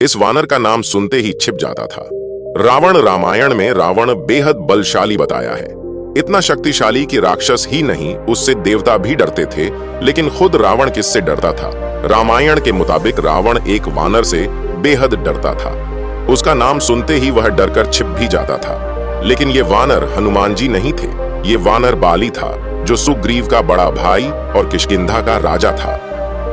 इस वानर का नाम सुनते ही छिप जाता था। रावण रामायण में रावण बेहद बलशाली बताया है, इतना शक्तिशाली कि राक्षस ही नहीं उससे देवता भी डरते थे, लेकिन खुद रावण किससे डरता था? रामायण के मुताबिक रावण एक वानर से बेहद डरता था। उसका नाम सुनते ही वह डरकर छिप भी जाता था। लेकिन ये वानर हनुमान जी नहीं थे, ये वानर बाली था, जो सुग्रीव का बड़ा भाई और किष्किंधा का राजा था।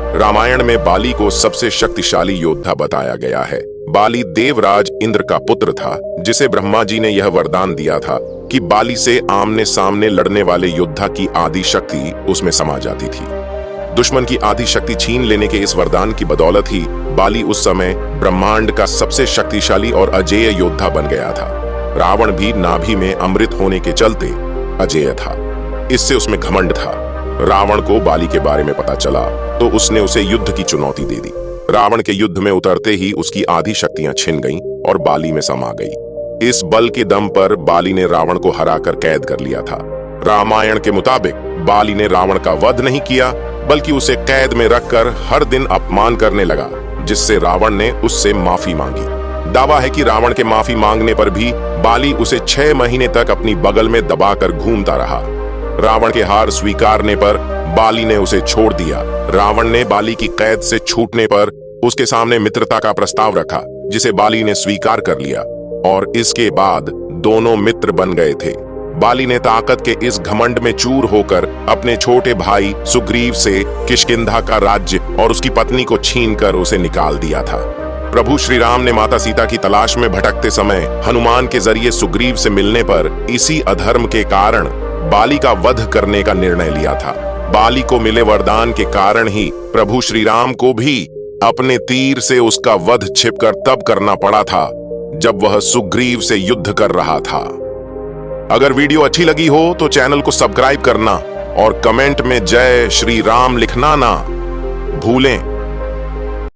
रामायण में बाली को सबसे शक्तिशाली योद्धा बताया गया है। बाली देवराज इंद्र का पुत्र था, जिसे ब्रह्मा जी ने यह वरदान दिया था कि बाली से आमने सामने लड़ने वाले योद्धा की आदि शक्ति उसमें समा जाती थी। दुश्मन की आदि शक्ति छीन लेने के इस वरदान की बदौलत ही बाली उस समय ब्रह्मांड का सबसे शक्तिशाली और अजेय योद्धा बन गया था। रावण भी नाभि में अमृत होने के चलते अजेय था, इससे उसमें घमंड था। रावण को बाली के बारे में पता चला तो उसने उसे युद्ध की चुनौती दे दी। रावण के युद्ध में उतरते ही उसकी आधी शक्तियां छिन गईं और बाली में समा गई। इस बल के दम पर बाली ने रावण को हराकर कैद कर लिया था। रामायण के मुताबिक बाली ने रावण का वध नहीं किया, बल्कि उसे कैद में रखकर हर दिन अपमान करने लगा, जिससे रावण ने उससे माफी मांगी। दावा है कि रावण के माफी मांगने पर भी बाली उसे 6 महीने तक अपनी बगल में दबाकर घूमता रहा। रावण के हार स्वीकारने पर बाली ने उसे छोड़ दिया। रावण ने बाली की कैद से छूटने पर उसके सामने मित्रता का प्रस्ताव रखा, जिसे बाली ने स्वीकार कर लिया और इसके बाद दोनों मित्र बन गए थे। बाली ने ताकत के इस घमंड में चूर होकर अपने छोटे भाई सुग्रीव से किष्किंधा का राज्य और उसकी पत्नी को छीनकर उसे निकाल दिया था। प्रभु श्री राम ने माता सीता की तलाश में भटकते समय हनुमान के जरिए सुग्रीव से मिलने पर इसी अधर्म के कारण बाली का वध करने का निर्णय लिया था। बाली को मिले वरदान के कारण ही प्रभु श्री राम को भी अपने तीर से उसका वध छिपकर तब करना पड़ा था जब वह सुग्रीव से युद्ध कर रहा था। अगर वीडियो अच्छी लगी हो तो चैनल को सब्सक्राइब करना और कमेंट में जय श्री राम लिखना ना भूलें।